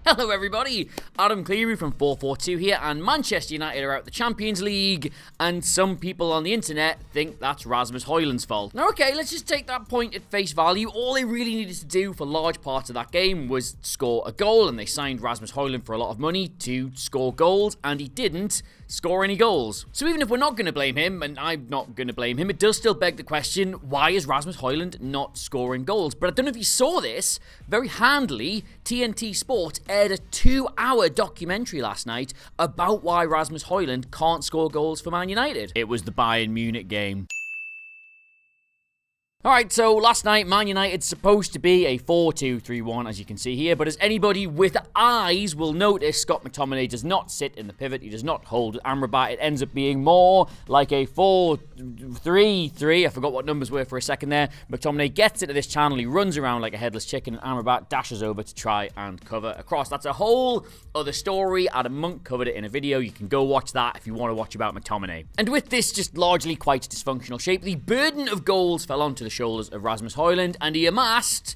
Hello everybody, Adam Cleary from FourFourTwo here, and Manchester United are out the Champions League, and some people on the internet think that's Rasmus Hojlund's fault. Now okay, let's just take that point at face value. All they really needed to do for large parts of that game was score a goal, and they signed Rasmus Hojlund for a lot of money to score goals, and he didn't score any goals. So even if we're not going to blame him, and I'm not going to blame him, it does still beg the question, why is Rasmus Hojlund not scoring goals? But I don't know if you saw this, very handily, TNT Sport aired a 2-hour documentary last night about why Rasmus Hojlund can't score goals for Man United. It was the Bayern Munich game. Alright, so last night, Man United's supposed to be a 4-2-3-1, as you can see here, but as anybody with eyes will notice, Scott McTominay does not sit in the pivot, he does not hold Amrabat. It ends up being more like a 4-3-3, I forgot what numbers were for a second there. McTominay gets into this channel, he runs around like a headless chicken, and Amrabat dashes over to try and cover across. That's a whole other story. Adam Monk covered it in a video, you can go watch that if you want to watch about McTominay. And with this just largely quite dysfunctional shape, the burden of goals fell onto the shoulders of Rasmus Hojlund, and he amassed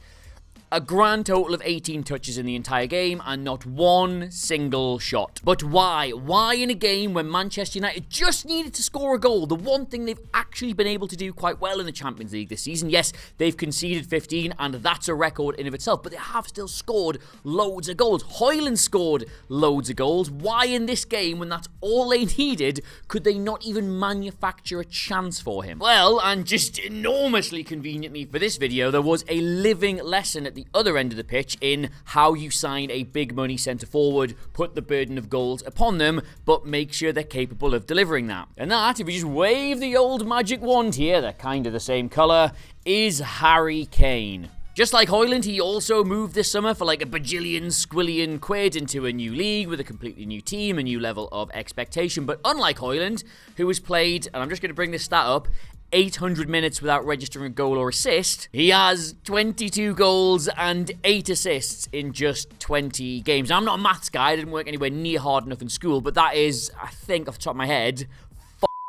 a grand total of 18 touches in the entire game and not one single shot. But why? Why in a game when Manchester United just needed to score a goal? The one thing they've actually been able to do quite well in the Champions League this season. Yes, they've conceded 15 and that's a record in of itself, but they have still scored loads of goals. Hojlund scored loads of goals. Why in this game, when that's all they needed, could they not even manufacture a chance for him? Well, and just enormously conveniently for this video, there was a living lesson at the other end of the pitch in how you sign a big money centre forward, put the burden of goals upon them, but make sure they're capable of delivering that. And that, if you just wave the old magic wand here, they're kind of the same colour, is Harry Kane. Just like Hojlund, he also moved this summer for like a bajillion squillion quid into a new league with a completely new team, a new level of expectation. But unlike Hojlund, who has played, and I'm just going to bring this stat up, 800 minutes without registering a goal or assist, he has 22 goals and 8 assists in just 20 games. Now, I'm not a maths guy, I didn't work anywhere near hard enough in school, but that is, I think off the top of my head,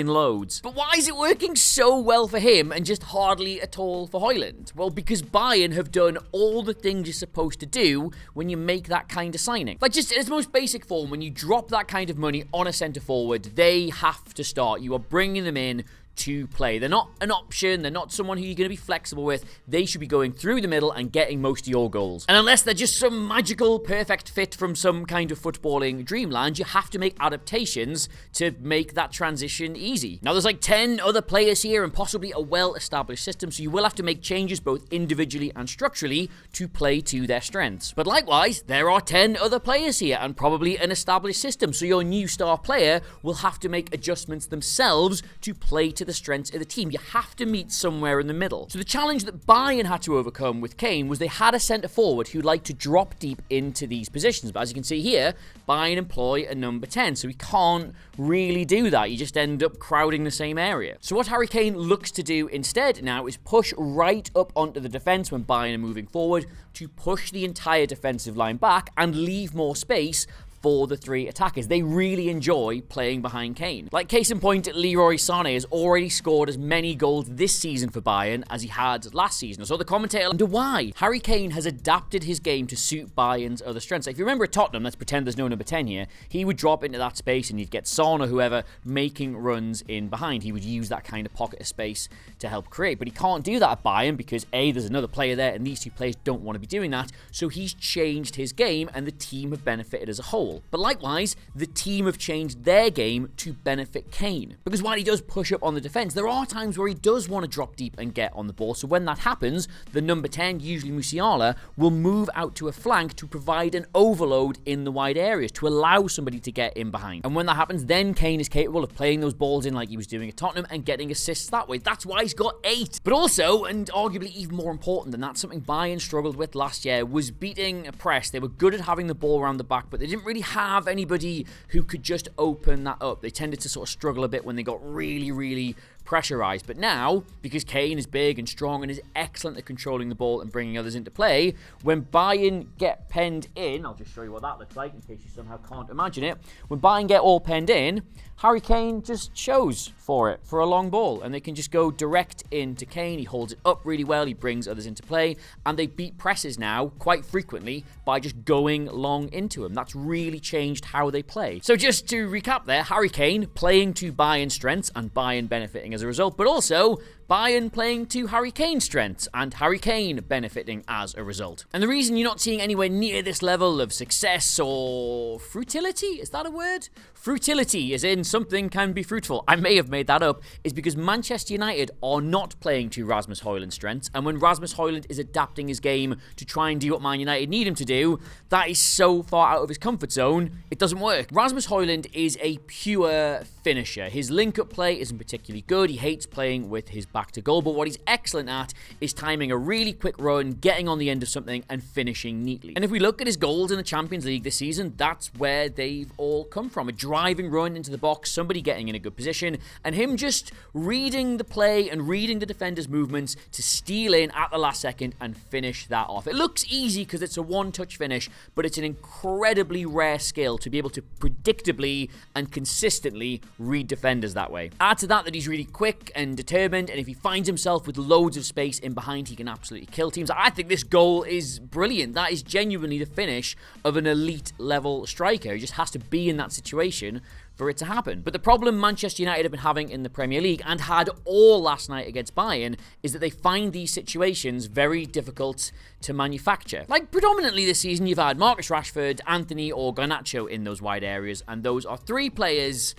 loads. But why is it working so well for him and just hardly at all for Hojlund? Well, because Bayern have done all the things you're supposed to do when you make that kind of signing. Like, just in its most basic form, when you drop that kind of money on a centre forward, they have to start. You are bringing them in to play. They're not an option, they're not someone who you're going to be flexible with. They should be going through the middle and getting most of your goals. And unless they're just some magical perfect fit from some kind of footballing dreamland, you have to make adaptations to make that transition easy. Now there's like 10 other players here and possibly a well-established system, so you will have to make changes both individually and structurally to play to their strengths. But likewise, there are 10 other players here and probably an established system, so your new star player will have to make adjustments themselves to play to the strengths of the team. You have to meet somewhere in the middle. So the challenge that Bayern had to overcome with Kane was they had a centre forward who liked to drop deep into these positions. But as you can see here, Bayern employ a number 10, so he can't really do that. You just end up crowding the same area. So what Harry Kane looks to do instead now is push right up onto the defence when Bayern are moving forward to push the entire defensive line back and leave more space for the three attackers. They really enjoy playing behind Kane. Like case in point, Leroy Sané has already scored as many goals this season for Bayern as he had last season. So the commentator wonder why Harry Kane has adapted his game to suit Bayern's other strengths. Like if you remember at Tottenham, let's pretend there's no number 10 here, he would drop into that space and you'd get Son or whoever making runs in behind. He would use that kind of pocket of space to help create. But he can't do that at Bayern because A, there's another player there and these two players don't want to be doing that. So he's changed his game and the team have benefited as a whole. But likewise, the team have changed their game to benefit Kane. Because while he does push up on the defence, there are times where he does want to drop deep and get on the ball. So when that happens, the number 10, usually Musiala, will move out to a flank to provide an overload in the wide areas, to allow somebody to get in behind. And when that happens, then Kane is capable of playing those balls in like he was doing at Tottenham and getting assists that way. That's why he's got 8. But also, and arguably even more important than that, something Bayern struggled with last year was beating a press. They were good at having the ball around the back, but they didn't really have anybody who could just open that up. They tended to sort of struggle a bit when they got really pressurised. But now, because Kane is big and strong and is excellent at controlling the ball and bringing others into play, when Bayern get penned in, I'll just show you what that looks like in case you somehow can't imagine it. When Bayern get all penned in, Harry Kane just shows for it, for a long ball, and they can just go direct into Kane. He holds it up really well, he brings others into play, and they beat presses now quite frequently by just going long into him. That's really changed how they play. So just to recap there, Harry Kane playing to Bayern's strengths and Bayern benefiting as a result, but also Bayern playing to Harry Kane's strengths and Harry Kane benefiting as a result. And the reason you're not seeing anywhere near this level of success or fruitility, is that a word? Fruitility, as in something can be fruitful, I may have made that up, is because Manchester United are not playing to Rasmus Hojlund's strengths, and when Rasmus Hojlund is adapting his game to try and do what Man United need him to do, that is so far out of his comfort zone, it doesn't work. Rasmus Hojlund is a pure finisher. His link-up play isn't particularly good. He hates playing with his back to goal, but what he's excellent at is timing a really quick run, getting on the end of something, and finishing neatly. And if we look at his goals in the Champions League this season, that's where they've all come from. A driving run into the box, somebody getting in a good position, and him just reading the play and reading the defender's movements to steal in at the last second and finish that off. It looks easy because it's a one-touch finish, but it's an incredibly rare skill to be able to predictably and consistently read defenders that way. Add to that he's really quick and determined, and if he finds himself with loads of space in behind, he can absolutely kill teams. I think this goal is brilliant. That is genuinely the finish of an elite level striker. He just has to be in that situation for it to happen. But the problem Manchester United have been having in the Premier League, and had all last night against Bayern, is that they find these situations very difficult to manufacture. Like, predominantly this season, you've had Marcus Rashford, Anthony, or Garnacho in those wide areas, and those are three players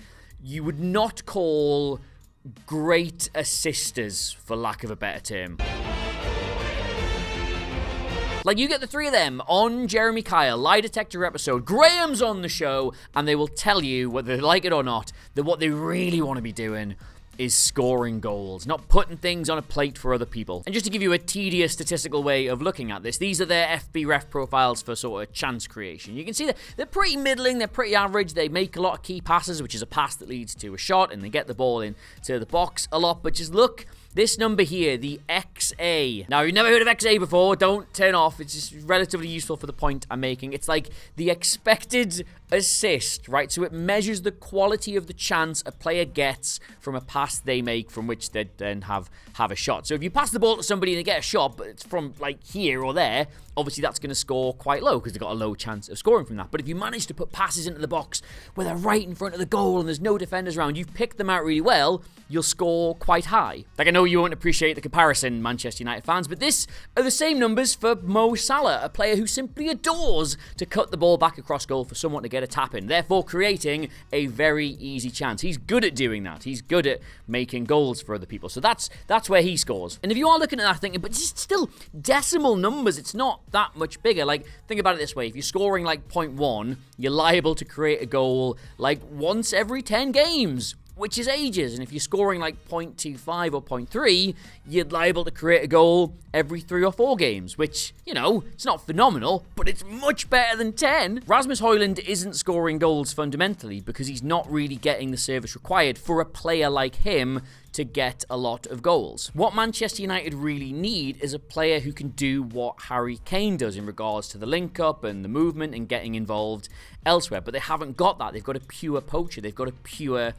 you would not call great assisters, for lack of a better term. Like, you get the three of them on Jeremy Kyle, Lie Detector episode. Graham's on the show, and they will tell you, whether they like it or not, that what they really want to be doing is scoring goals, not putting things on a plate for other people. And just to give you a tedious statistical way of looking at this, these are their FB ref profiles for sort of chance creation. You can see that they're pretty middling, they're pretty average, they make a lot of key passes, which is a pass that leads to a shot, and they get the ball into the box a lot, but just look, this number here, the XA. Now, you've never heard of XA before, don't turn off. It's just relatively useful for the point I'm making. It's like the expected assist, right? So it measures the quality of the chance a player gets from a pass they make, from which they then have a shot. So if you pass the ball to somebody and they get a shot, but it's from like here or there, obviously that's going to score quite low because they've got a low chance of scoring from that. But if you manage to put passes into the box where they're right in front of the goal and there's no defenders around, you've picked them out really well, you'll score quite high. Like, I know you won't appreciate the comparison, Manchester United fans, but this are the same numbers for Mo Salah, a player who simply adores to cut the ball back across goal for someone to get a tap in, therefore creating a very easy chance. He's good at doing that. He's good at making goals for other people. So that's where he scores. And if you are looking at that thinking, but it's still decimal numbers, it's not that much bigger. Like, think about it this way. If you're scoring like 0.1, you're liable to create a goal like once every 10 games, which is ages. And if you're scoring like 0.25 or 0.3, you're liable to create a goal every 3 or 4 games, which, you know, it's not phenomenal, but it's much better than 10. Rasmus Hojlund isn't scoring goals fundamentally because he's not really getting the service required for a player like him to get a lot of goals. What Manchester United really need is a player who can do what Harry Kane does in regards to the link-up and the movement and getting involved elsewhere, but they haven't got that. They've got a pure poacher. They've got a pure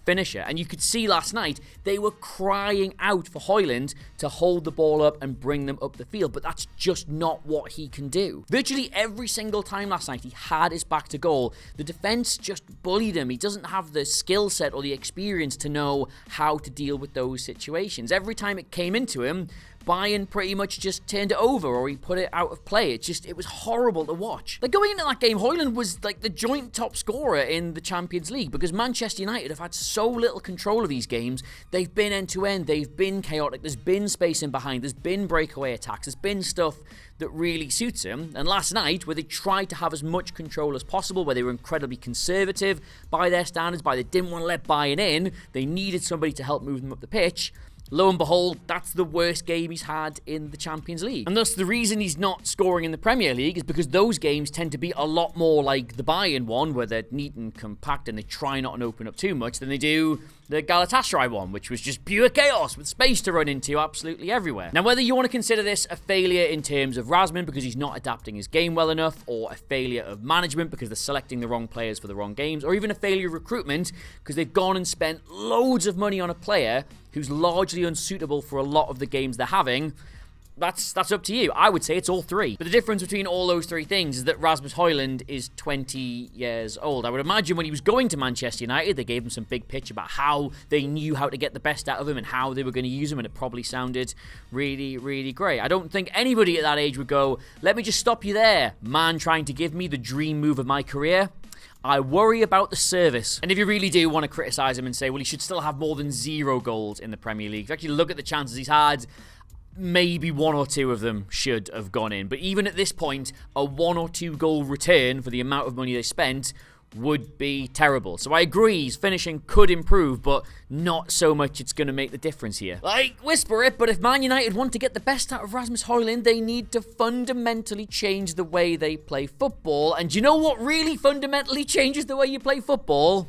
finisher. And you could see last night, they were crying out for Hojlund to hold the ball up and bring them up the field, but that's just not what he can do. Virtually every single time last night he had his back to goal, the defense just bullied him. He doesn't have the skill set or the experience to know how to deal with those situations. Every time it came into him, Bayern pretty much just turned it over or he put it out of play. It was horrible to watch. Like, going into that game, Hojlund was like the joint top scorer in the Champions League because Manchester United have had so little control of these games. They've been end to end, they've been chaotic, there's been space in behind, there's been breakaway attacks, there's been stuff that really suits him. And last night, where they tried to have as much control as possible, where they were incredibly conservative by their standards, they didn't want to let Bayern in, they needed somebody to help move them up the pitch, Lo and behold, that's the worst game he's had in the Champions League. And thus, the reason he's not scoring in the Premier League is because those games tend to be a lot more like the Bayern one, where they're neat and compact and they try not to open up too much, than they do the Galatasaray one, which was just pure chaos with space to run into absolutely everywhere. Now, whether you want to consider this a failure in terms of Rasmus because he's not adapting his game well enough, or a failure of management because they're selecting the wrong players for the wrong games, or even a failure of recruitment because they've gone and spent loads of money on a player who's largely unsuitable for a lot of the games they're having, that's up to you. I would say it's all three. But the difference between all those three things is that Rasmus Hojlund is 20 years old. I would imagine when he was going to Manchester United, they gave him some big pitch about how they knew how to get the best out of him and how they were going to use him, and it probably sounded really, really great. I don't think anybody at that age would go, let me just stop you there, man trying to give me the dream move of my career. I worry about the service. And if you really do want to criticise him and say, well, he should still have more than 0 goals in the Premier League, if you actually look at the chances he's had, maybe 1 or 2 of them should have gone in. But even at this point, a 1 or 2 goal return for the amount of money they spent would be terrible. So I agree, his finishing could improve, but not so much it's going to make the difference here. Like, whisper it, but if Man United want to get the best out of Rasmus Hojlund, they need to fundamentally change the way they play football. And you know what really fundamentally changes the way you play football?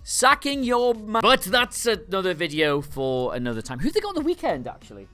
Sacking your man. But that's another video for another time. Who they got on the weekend, actually?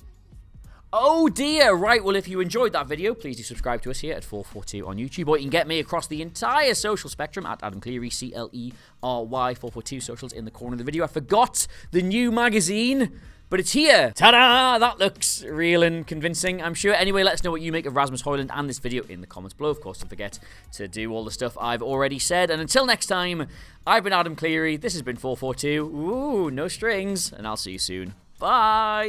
Oh dear, right, well if you enjoyed that video, please do subscribe to us here at FourFourTwo on YouTube, or you can get me across the entire social spectrum at Adam Cleary, Clery, FourFourTwo socials in the corner of the video. I forgot the new magazine, but it's here. Ta-da! That looks real and convincing, I'm sure. Anyway, let us know what you make of Rasmus Hojlund and this video in the comments below. Of course, don't forget to do all the stuff I've already said. And until next time, I've been Adam Cleary, this has been FourFourTwo. Ooh, no strings, and I'll see you soon. Bye!